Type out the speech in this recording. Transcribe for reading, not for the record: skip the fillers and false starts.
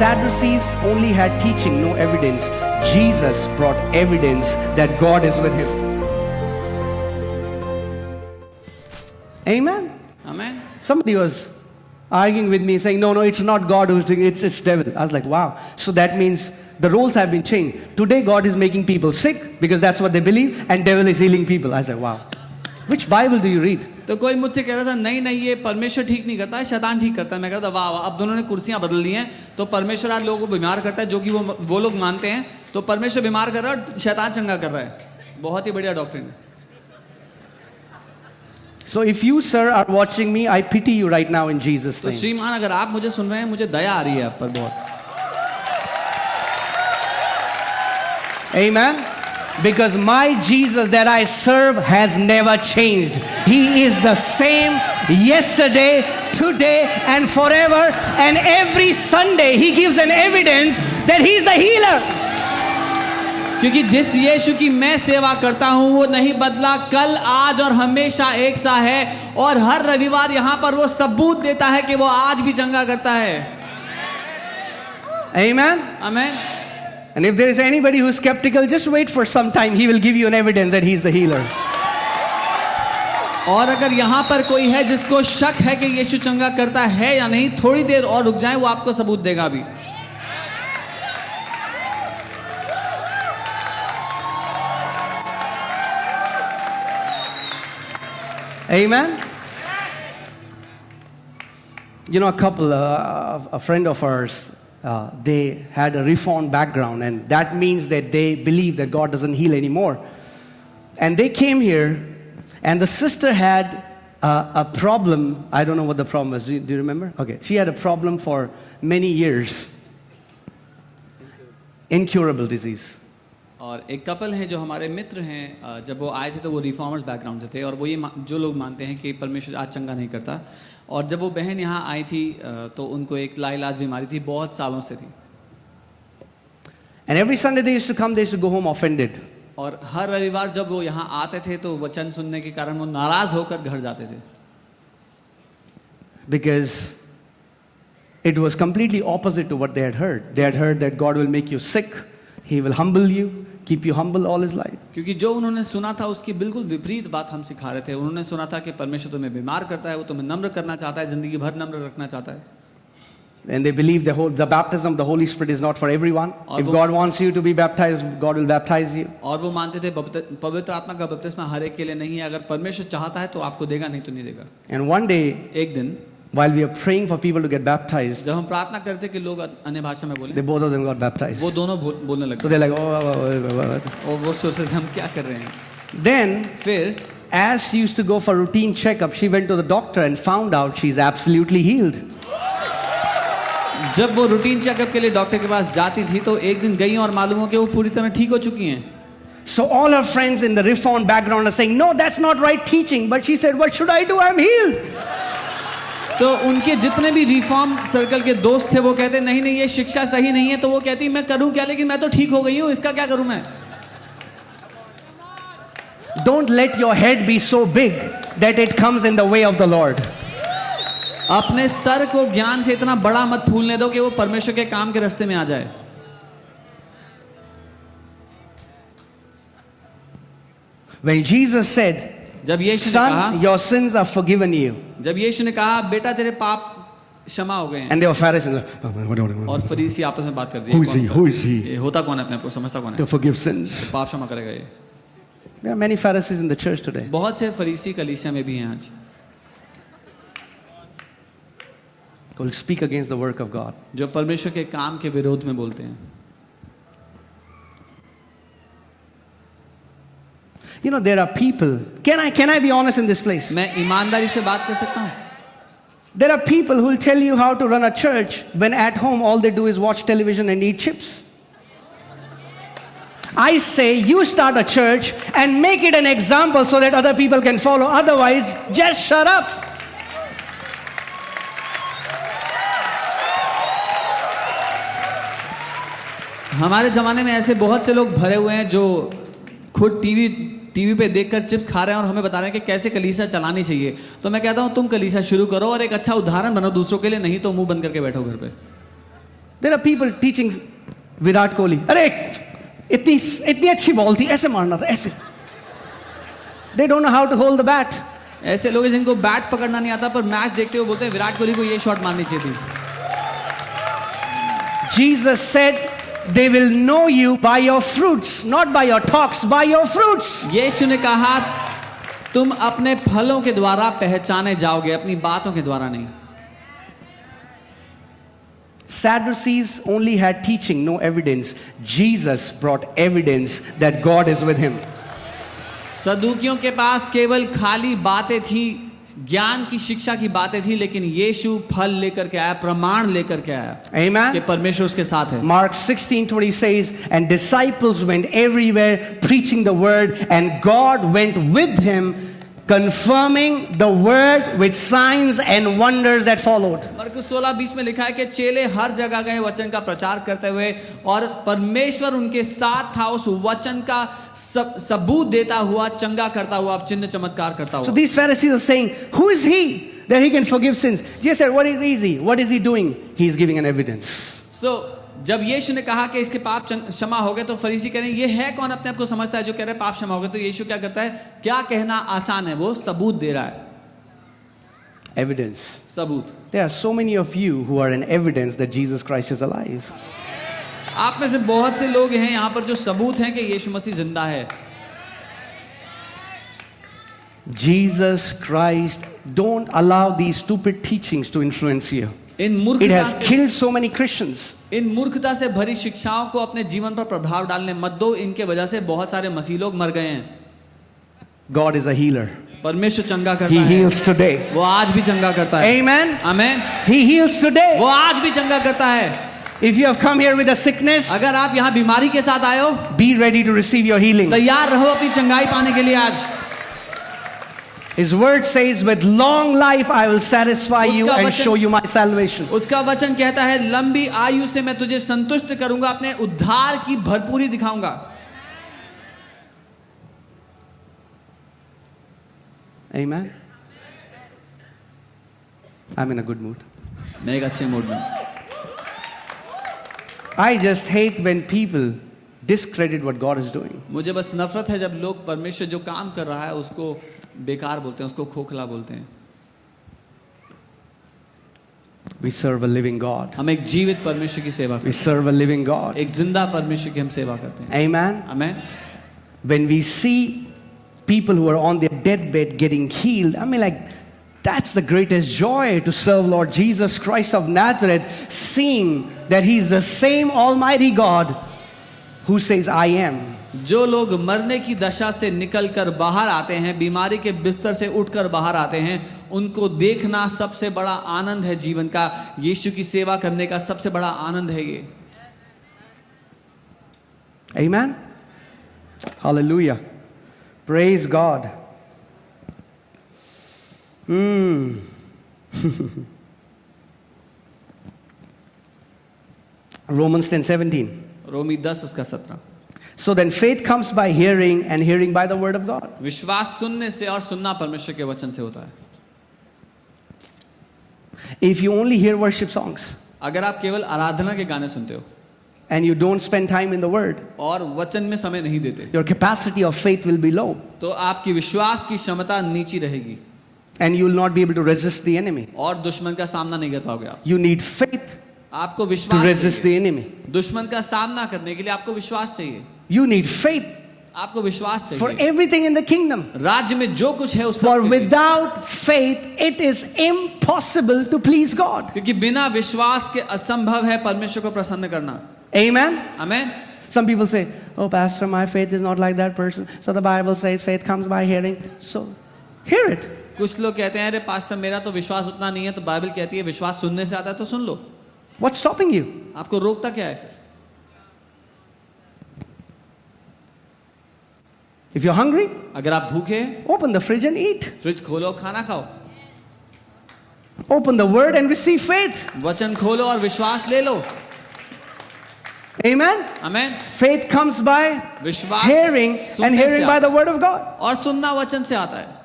Sadducees only had teaching, no evidence. Jesus brought evidence that God is with him. Amen. Amen. Somebody was arguing with me saying, no, it's not God who's doing it, it's devil. I was like, wow. So that means the roles have been changed. Today God is making people sick because that's what they believe, and devil is healing people. I said, wow. Which Bible do you read? तो कोई मुझसे कह रहा था नहीं ये परमेश्वर ठीक नहीं करता है, शैतान ठीक करता है. मैं कह रहा था वाह वाह, अब दोनों ने कुर्सियां बदल दी हैं. तो परमेश्वर आज लोगों को बीमार करता है जो कि वो लोग मानते हैं. तो परमेश्वर बीमार कर रहा है और शैतान चंगा कर रहा है. बहुत ही बढ़िया डॉक्ट्रिन है. So if you, sir, are watching me, I pity you right now in Jesus' तो name. श्रीमान अगर आप मुझे सुन रहे हैं, मुझे दया आ रही है आप पर बहुत. Amen. Because my Jesus that I serve has never changed. He is the same yesterday, today, and forever. And every Sunday He gives an evidence that He is the healer. क्योंकि जिस यीशु की मैं सेवा करता हूं वो नहीं बदला, कल आज और हमेशा एक सा है. और हर रविवार यहाँ पर वो सबूत देता है कि वो आज भी चंगा करता है. Amen. आमीन. And if there is anybody who's skeptical, just wait for some time. He will give you an evidence that He's the healer. और अगर यहाँ पर कोई है जिसको शक है कि यीशु चंगा करता है या नहीं, थोड़ी देर और रुक जाए, वो आपको सबूत देगा अभी. Amen. You know, a couple, a friend of ours, they had a reformed background, and that means that they believe that God doesn't heal anymore. And they came here, and the sister had a problem. I don't know what the problem was. Do you remember? Okay, she had a problem for many years. Incurable disease. और एक couple हैं जो हमारे मित्र हैं, जब वो आए थे तो वो रिफॉर्मर्स बैकग्राउंड से थे, और वो ये जो लोग मानते हैं कि परमेश्वर आज चंगा नहीं करता. और जब वो बहन यहाँ आई थी तो उनको एक लाइलाज बीमारी थी, बहुत सालों से थी. And every Sunday they used to come, they used to go home offended. और हर रविवार जब वो यहाँ आते थे तो वचन सुनने के कारण वो नाराज होकर घर जाते थे. Because it was completely opposite to what they had heard. They had heard that God will make you sick, He will humble you, keep you humble all His life. क्योंकि जो उन्होंने सुना था उसकी बिल्कुल विपरीत बात हम सिखा रहे थे. उन्होंने सुना था कि परमेश्वर तुम्हें बीमार करता है, वो तुम्हें नम्र करना चाहता है, जिंदगी भर नम्र रखना चाहता है. And they believe the baptism of the Holy Spirit is not for everyone. If God wants you to be baptized, God will baptize you. और वो मानते थे पवित्र आत्मा का बपतिस्मा हर एक के लिए नहीं है. अगर परमेश्वर चाहता है तो आपको देगा, नहीं तो नहीं देगा. And one day, एक दिन while we are praying for people to get baptized, जब हम प्रार्थना करते कि लोग अन्य भाषा में बोले, they both of them got baptized. वो दोनों बोलने लगे. So they're like, और वो सोच रहे थे हम क्या कर रहे हैं. Then, फिर as she used to go for routine checkup, she went to the doctor and found out she's absolutely healed. जब वो रूटीन चेकअप के लिए डॉक्टर के पास जाती थी तो एक दिन गई और मालूम हो कि वो पूरी तरह ठीक हो चुकी हैं. So all her friends in the reformed background are saying, no, that's not right teaching. But she said, what should I do? I'm healed. तो उनके जितने भी रिफॉर्म सर्कल के दोस्त थे वो कहते नहीं ये शिक्षा सही नहीं है. तो वो कहती मैं करूं क्या, लेकिन मैं तो ठीक हो गई हूं, इसका क्या करूं मैं. Don't let your head be so big that it comes in the way of the Lord. अपने सर को ज्ञान से इतना बड़ा मत फूलने दो कि वो परमेश्वर के काम के रास्ते में आ जाए. When Jesus said, जब यीशु ने कहा, son, your sins are forgiven you. जब यीशु ने कहा बेटा तेरे पाप क्षमा हो गए हैं. And they were Pharisees. और फरीसी आपस में बात कर दी. Who is he? Who is he? ये होता कौन है, अपने आप को समझता कौन है, To forgive sins. पाप क्षमा करेगा ये. There are many Pharisees in the church today. बहुत से फरीसी कलीसिया में भी हैं आज, Who will speak against the work of God. जो परमेश्वर के काम के विरोध में बोलते हैं. You know, there are people. Can I be honest in this place? मैं ईमानदारी से बात कर सकता हूँ. There are people who will tell you how to run a church when at home all they do is watch television and eat chips. I say you start a church and make it an example so that other people can follow. Otherwise, just shut up. हमारे ज़माने में ऐसे बहुत से लोग भरे हुए हैं जो खुद टीवी पे देखकर चिप्स खा रहे हैं और हमें बता रहे हैं कि कैसे कलीसिया चलानी चाहिए. तो मैं कहता हूँ तुम कलीसिया शुरू करो और एक अच्छा उदाहरण बनो दूसरों के लिए, नहीं तो मुंह बंद करके बैठो घर पे. There are people teaching Virat Kohli. अरे इतनी अच्छी बॉल थी, ऐसे मारना था, ऐसे. They don't know how to hold the bat. ऐसे लोग हैं जिनको बैट पकड़ना नहीं आता, पर मैच देखते हुए बोलते हैं विराट कोहली को ये शॉट मारनी चाहिए थी. Jesus said, they will know you by your fruits, not by your talks, by your fruits. यीशु ने कहा तुम अपने फलों के द्वारा पहचाने जाओगे, अपनी बातों के द्वारा नहीं. Sadducees only had teaching, no evidence. Jesus brought evidence that God is with him. सदूकियों के पास केवल खाली बातें थी, ज्ञान की शिक्षा की बातें थी, लेकिन यीशु फल लेकर के आया, प्रमाण लेकर के आया. Amen. कि परमेश्वर उसके साथ है. Mark 16:20 says, and disciples went everywhere preaching the word, and God went with him, confirming the word with signs and wonders that followed. मरकुस 16:20 में लिखा है कि चेले हर जगह गए वचन का प्रचार करते हुए, और परमेश्वर उनके साथ था, उस वचन का सबूत देता हुआ, चंगा करता हुआ, चिन्ह चमत्कार करता हुआ. So these Pharisees are saying, who is he that he can forgive sins? Jesus said, what is easy? What is he doing? He is giving an evidence. So जब यीशु ने कहा कि इसके पाप क्षमा हो गए, तो फरीसी कह रहे हैं ये है कौन अपने आप को समझता है जो कह रहा है पाप क्षमा हो गए. तो यीशु क्या करता है, क्या कहना आसान है, वो सबूत दे रहा है. Evidence. सबूत. There are so many of you who are an evidence that Jesus Christ is alive. आप में से बहुत से लोग हैं यहाँ पर जो सबूत हैं कि यीशु मसीह जिंदा है. Jesus Christ, don't allow these stupid teachings to influence you. It has killed so many Christians. इन मूर्खता से भरी शिक्षाओं को अपने जीवन पर प्रभाव डालने मत दो. इनके वजह से बहुत सारे मसीह लोग मर गए हैं. God is a healer. परमेश्वर चंगा करता He है. heals today. वो आज भी चंगा करता है. Amen. Amen. He heals today. वो आज भी चंगा करता है. If you have come here with a sickness, अगर आप यहाँ बीमारी के साथ आए हो, be ready to receive your healing. तैयार रहो अपनी चंगाई पाने के लिए. आज His word says, with long life I will satisfy you and show you my salvation. उसका वचन कहता है लंबी आयु से मैं तुझे संतुष्ट करूंगा, अपने उद्धार की भरपूरी दिखाऊंगा. Amen. I'm in a good mood. मैं एक अच्छे मूड में. I just hate when people discredit what God is doing. मुझे बस नफरत है जब लोग परमेश्वर जो काम कर रहा है उसको बेकार बोलते हैं, उसको खोखला बोलते हैं. We serve a living God. हम एक जीवित परमेश्वर की सेवा करते We serve a living God. हैं. एक जिंदा परमेश्वर की हम सेवा करते हैं. Amen. Amen. When we see people who are on their deathbed getting healed, I mean, like, that's the greatest joy to serve Lord Jesus Christ of Nazareth, seeing that He's the same Almighty God who says, I am. जो लोग मरने की दशा से निकलकर बाहर आते हैं, बीमारी के बिस्तर से उठकर बाहर आते हैं, उनको देखना सबसे बड़ा आनंद है जीवन का. यीशु की सेवा करने का सबसे बड़ा आनंद है ये. Amen. Hallelujah. Praise God. Romans 10:17. रोमी 10 उसका 17. So then faith comes by hearing, and hearing by the word of God. विश्वास सुनने से और सुनना परमेश्वर के वचन से होता है. If you only hear worship songs अगर आप केवल आराधना के गाने सुनते हो and you don't spend time in the word, और वचन में समय नहीं देते, your capacity of faith will be low, तो आपकी विश्वास की क्षमता नीची रहेगी and you will not be able to resist the enemy. और दुश्मन का सामना नहीं कर पाओगे आप. You need faith आपको to विश्वास resist चाहिए. the enemy. दुश्मन का सामना करने के लिए आपको विश्वास चाहिए. You need faith आपको विश्वास for चाहिए. everything in the kingdom. राज्य में जो कुछ है उस सब For के लिए. without faith, it is impossible to please God. क्योंकि बिना विश्वास के असंभव है परमेश्वर को प्रसन्न करना. Amen. Amen. Some people say, oh, Pastor, my faith is not like that person. So the Bible says faith comes by hearing. So hear it. कुछ लोग कहते हैं अरे पास्टर मेरा तो विश्वास उतना नहीं है, तो बाइबल कहती है विश्वास सुनने से आता है, तो सुन लो. What's stopping you? आपको रोकता क्या है फिर? If you're hungry, अगर आप भूखे हैं, open the fridge and eat. Fridge खोलो, खाना खाओ. Open the word and receive faith. वचन खोलो और विश्वास ले लो. Amen. Amen. Faith comes by विश्वास hearing, and सुनने hearing से by आता the word of God. है और सुनना वचन से आता है.